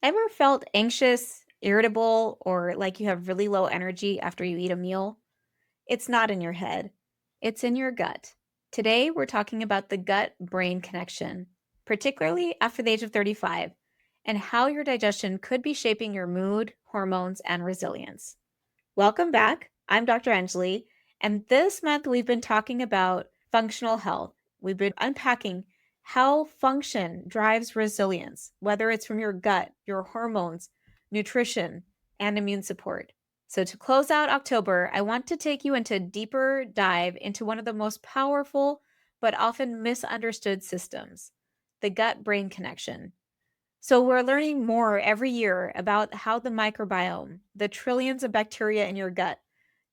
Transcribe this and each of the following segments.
Ever felt anxious, irritable, or like you have really low energy after you eat a meal? It's not in your head, it's in your gut. Today, we're talking about the gut brain connection, particularly after the age of 35, and how your digestion could be shaping your mood, hormones, and resilience. Welcome back. I'm Dr. Anjali, and this month we've been talking about functional health. We've been unpacking how function drives resilience, whether it's from your gut, your hormones, nutrition, and immune support. So, to close out October, I want to take you into a deeper dive into one of the most powerful but often misunderstood systems, the gut brain connection. So, we're learning more every year about how the microbiome, the trillions of bacteria in your gut,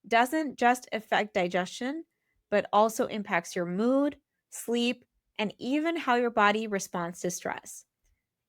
doesn't just affect digestion, but also impacts your mood, sleep, and even how your body responds to stress.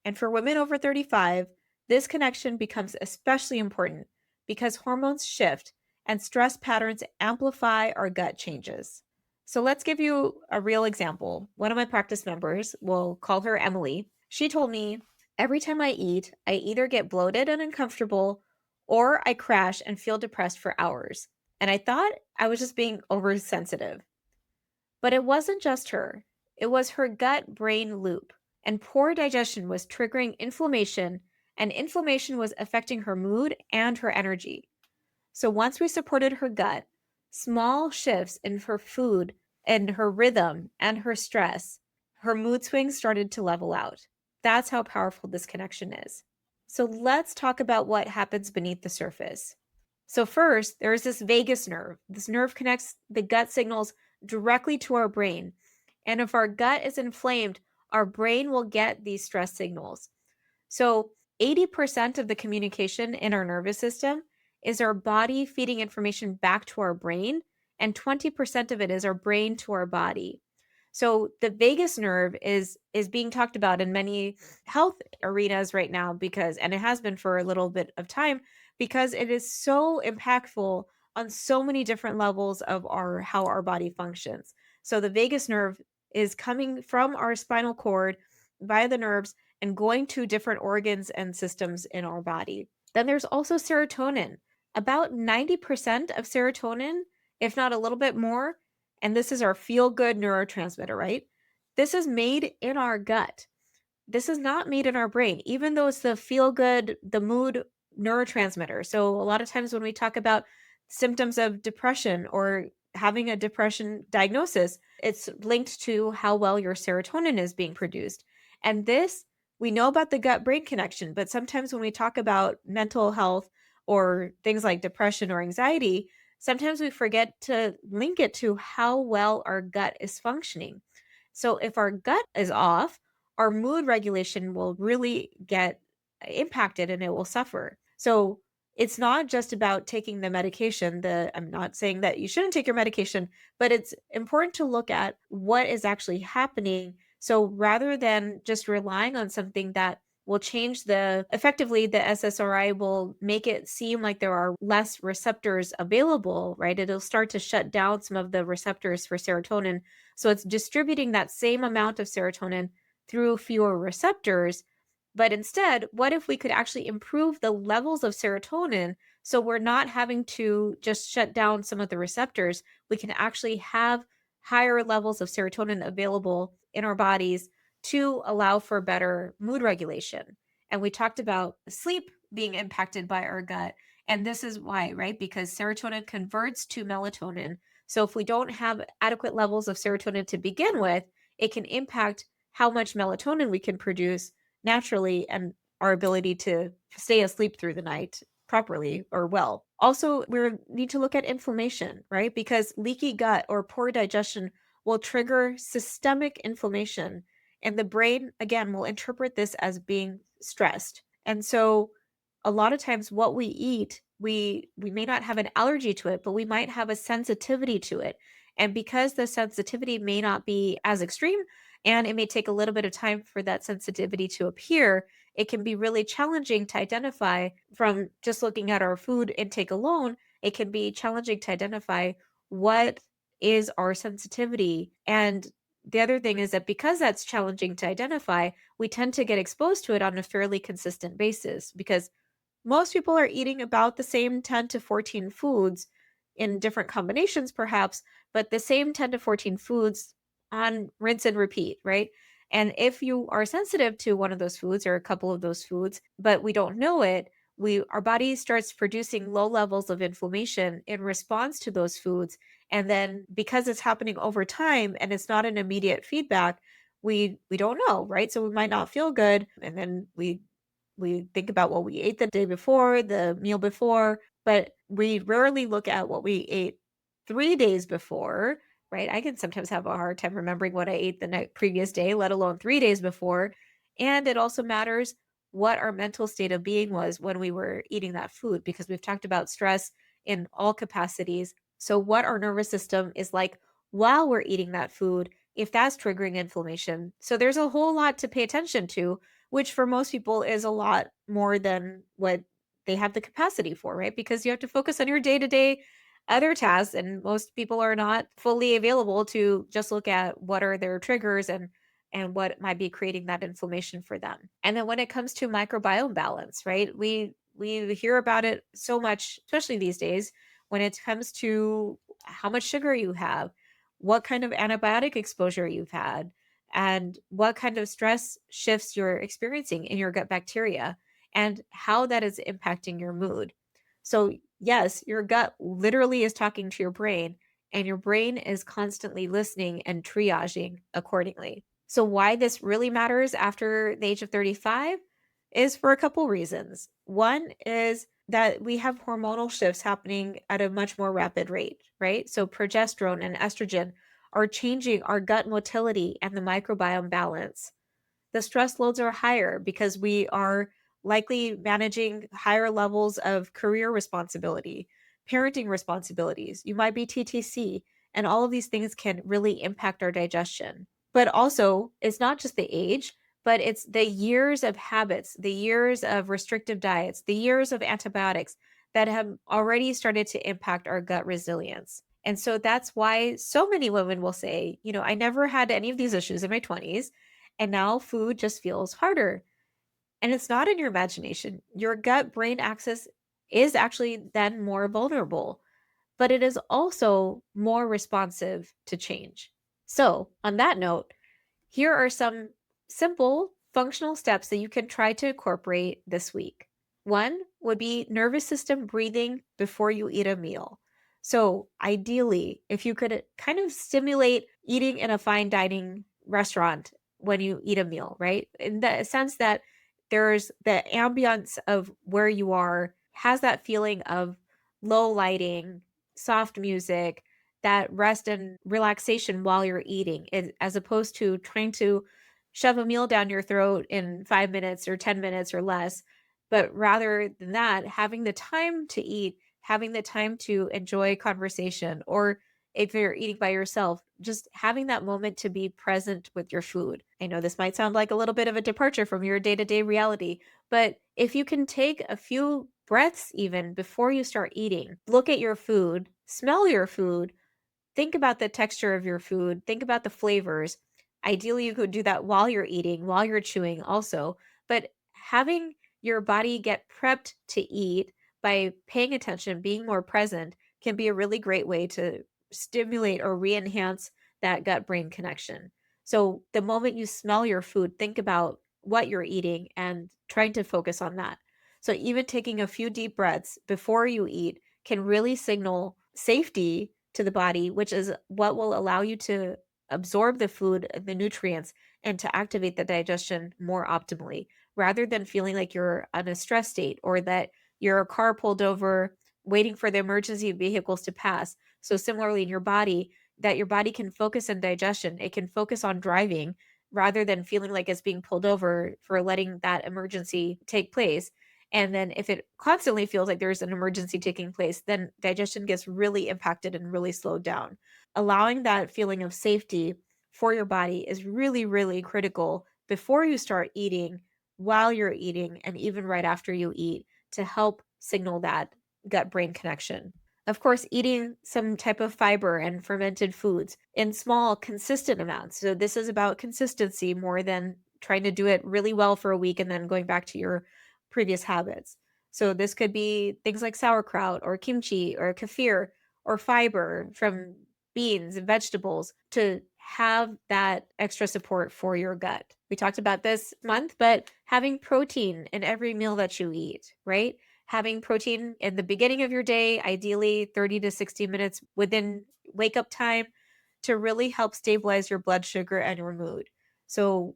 And for women over 35, this connection becomes especially important because hormones shift and stress patterns amplify our gut changes. So let's give you a real example. One of my practice members, we'll call her Emily, she told me, every time I eat, I either get bloated and uncomfortable or I crash and feel depressed for hours. And I thought I was just being oversensitive. But it wasn't just her, it was her gut brain loop. And poor digestion was triggering inflammation, and inflammation was affecting her mood and her energy. So once we supported her gut, small shifts in her food and her rhythm and her stress, her mood swings started to level out. That's how powerful this connection is. So let's talk about what happens beneath the surface. So, first, there is this vagus nerve. This nerve connects the gut signals directly to our brain. And if our gut is inflamed, our brain will get these stress signals. So, 80% of the communication in our nervous system is our body feeding information back to our brain, and 20% of it is our brain to our body. So the vagus nerve is being talked about in many health arenas right now because and it has been for a little bit of time because it is so impactful on so many different levels of our how our body functions. So the vagus nerve is coming from our spinal cord via the nerves and going to different organs and systems in our body. Then there's also serotonin. About 90% of serotonin, if not a little bit more, and this is our feel good neurotransmitter, right? This is made in our gut. This is not made in our brain, even though it's the feel good, the mood neurotransmitter. So, a lot of times when we talk about symptoms of depression or having a depression diagnosis, it's linked to how well your serotonin is being produced. And this, we know about the gut brain connection, but sometimes when we talk about mental health or things like depression or anxiety, sometimes we forget to link it to how well our gut is functioning. So, if our gut is off, our mood regulation will really get impacted and it will suffer. So it's not just about taking the medication. I'm not saying that you shouldn't take your medication, but it's important to look at what is actually happening. So rather than just relying on something that will change effectively the SSRI will make it seem like there are less receptors available, right? It'll start to shut down some of the receptors for serotonin. So it's distributing that same amount of serotonin through fewer receptors. But instead, what if we could actually improve the levels of serotonin so we're not having to just shut down some of the receptors? We can actually have higher levels of serotonin available in our bodies to allow for better mood regulation. And we talked about sleep being impacted by our gut. And this is why, right? Because serotonin converts to melatonin. So if we don't have adequate levels of serotonin to begin with, it can impact how much melatonin we can produce naturally and our ability to stay asleep through the night properly or well. Also, we need to look at inflammation, right? Because leaky gut or poor digestion will trigger systemic inflammation. And the brain, again, will interpret this as being stressed. And so a lot of times what we eat, we may not have an allergy to it, but we might have a sensitivity to it. And because the sensitivity may not be as extreme, and it may take a little bit of time for that sensitivity to appear, it can be really challenging to identify from just looking at our food intake alone. It can be challenging to identify what is our sensitivity. And the other thing is that because that's challenging to identify, we tend to get exposed to it on a fairly consistent basis because most people are eating about the same 10 to 14 foods in different combinations, perhaps, but the same 10 to 14 foods on rinse and repeat, right? And if you are sensitive to one of those foods or a couple of those foods, but we don't know it, our body starts producing low levels of inflammation in response to those foods. And then because it's happening over time and it's not an immediate feedback, we don't know, right? So we might not feel good. And then we think about what we ate the day before, the meal before, but we rarely look at what we ate 3 days before, right? I can sometimes have a hard time remembering what I ate the previous day, let alone 3 days before. And it also matters what our mental state of being was when we were eating that food, because we've talked about stress in all capacities. So, what our nervous system is like while we're eating that food, if that's triggering inflammation. So, there's a whole lot to pay attention to, which for most people is a lot more than what they have the capacity for, right? Because you have to focus on your day to day other tasks, and most people are not fully available to just look at what are their triggers and what might be creating that inflammation for them. And then when it comes to microbiome balance, right? We hear about it so much, especially these days, when it comes to how much sugar you have, what kind of antibiotic exposure you've had, and what kind of stress shifts you're experiencing in your gut bacteria and how that is impacting your mood. So, yes, your gut literally is talking to your brain, and your brain is constantly listening and triaging accordingly. So, why this really matters after the age of 35 is for a couple reasons. One is that we have hormonal shifts happening at a much more rapid rate, right? So, progesterone and estrogen are changing our gut motility and the microbiome balance. The stress loads are higher because we are likely managing higher levels of career responsibility, parenting responsibilities. You might be TTC, and all of these things can really impact our digestion. But also, it's not just the age, but it's the years of habits, the years of restrictive diets, the years of antibiotics that have already started to impact our gut resilience. And so that's why so many women will say, I never had any of these issues in my 20s, and now food just feels harder. And it's not in your imagination. Your gut brain axis is actually then more vulnerable, but it is also more responsive to change. So, on that note, here are some simple functional steps that you can try to incorporate this week. One would be nervous system breathing before you eat a meal. So, ideally, if you could kind of stimulate eating in a fine dining restaurant when you eat a meal, right? In the sense that there's the ambience of where you are has that feeling of low lighting, soft music, that rest and relaxation while you're eating, as opposed to trying to shove a meal down your throat in 5 minutes or 10 minutes or less. But rather than that, having the time to eat, having the time to enjoy conversation, or if you're eating by yourself, just having that moment to be present with your food. I know this might sound like a little bit of a departure from your day to day reality, but if you can take a few breaths even before you start eating, look at your food, smell your food, think about the texture of your food, think about the flavors. Ideally, you could do that while you're eating, while you're chewing also, but having your body get prepped to eat by paying attention, being more present can be a really great way to stimulate or re-enhance that gut brain connection. So the moment you smell your food, think about what you're eating and trying to focus on that. So even taking a few deep breaths before you eat can really signal safety to the body, which is what will allow you to absorb the food, the nutrients, and to activate the digestion more optimally, rather than feeling like you're on a stress state or that you're a car pulled over waiting for the emergency vehicles to pass. So similarly in your body, that your body can focus on digestion, it can focus on driving rather than feeling like it's being pulled over for letting that emergency take place. And then if it constantly feels like there's an emergency taking place, then digestion gets really impacted and really slowed down. Allowing that feeling of safety for your body is really, really critical before you start eating, while you're eating, and even right after you eat to help signal that gut brain connection. Of course, eating some type of fiber and fermented foods in small, consistent amounts. So, this is about consistency more than trying to do it really well for a week and then going back to your previous habits. So, this could be things like sauerkraut or kimchi or kefir or fiber from beans and vegetables to have that extra support for your gut. We talked about this month, but having protein in every meal that you eat, right? Having protein in the beginning of your day, ideally 30 to 60 minutes within wake up time to really help stabilize your blood sugar and your mood. So,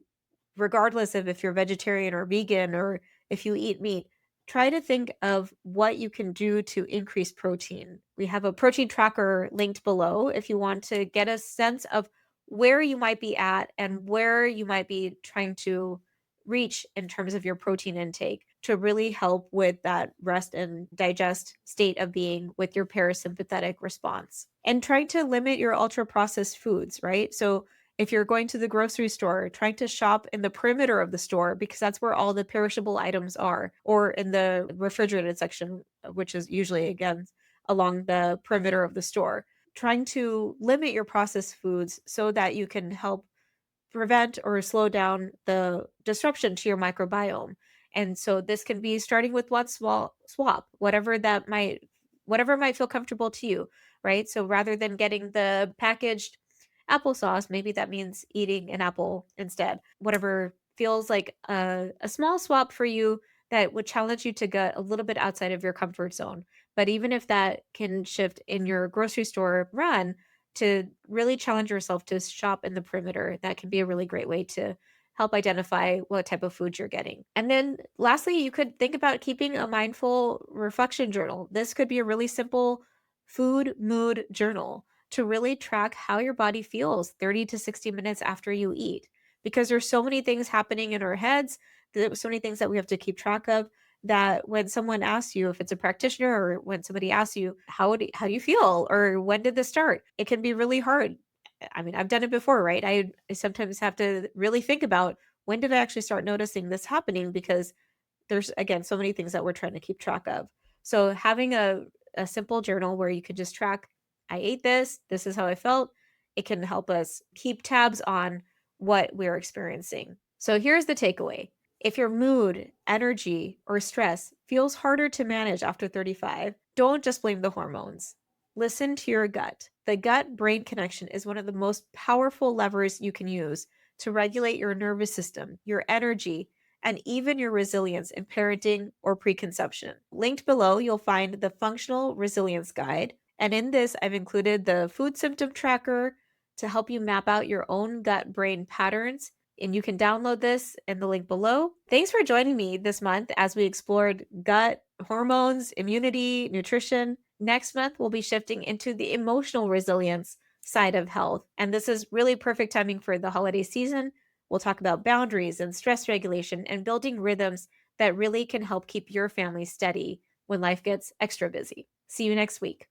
regardless of if you're vegetarian or vegan or if you eat meat, try to think of what you can do to increase protein. We have a protein tracker linked below if you want to get a sense of where you might be at and where you might be trying to reach in terms of your protein intake to really help with that rest and digest state of being with your parasympathetic response. And trying to limit your ultra processed foods, right? So if you're going to the grocery store, trying to shop in the perimeter of the store because that's where all the perishable items are, or in the refrigerated section, which is usually, again, along the perimeter of the store. Trying to limit your processed foods so that you can help prevent or slow down the disruption to your microbiome. And so this can be starting with one small swap, whatever might feel comfortable to you, right? So rather than getting the packaged applesauce, maybe that means eating an apple instead. Whatever feels like a small swap for you that would challenge you to get a little bit outside of your comfort zone. But even if that can shift in your grocery store run, to really challenge yourself to shop in the perimeter. That can be a really great way to help identify what type of food you're getting. And then lastly, you could think about keeping a mindful reflection journal. This could be a really simple food mood journal to really track how your body feels 30 to 60 minutes after you eat. Because there's so many things happening in our heads, there's so many things that we have to keep track of that when someone asks you, if it's a practitioner or when somebody asks you how do you feel or when did this start, it can be really hard. I mean, I've done it before, right? I sometimes have to really think about when did I actually start noticing this happening, because there's, again, so many things that we're trying to keep track of. So having a simple journal where you could just track, I ate this is how I felt, it can help us keep tabs on what we're experiencing. So here's the takeaway. If your mood, energy, or stress feels harder to manage after 35, don't just blame the hormones. Listen to your gut. The gut brain connection is one of the most powerful levers you can use to regulate your nervous system, your energy, and even your resilience in parenting or preconception. Linked below, you'll find the Functional Resilience Guide. And in this, I've included the food symptom tracker to help you map out your own gut brain patterns. And you can download this in the link below. Thanks for joining me this month as we explored gut, hormones, immunity, nutrition. Next month, we'll be shifting into the emotional resilience side of health. And this is really perfect timing for the holiday season. We'll talk about boundaries and stress regulation and building rhythms that really can help keep your family steady when life gets extra busy. See you next week.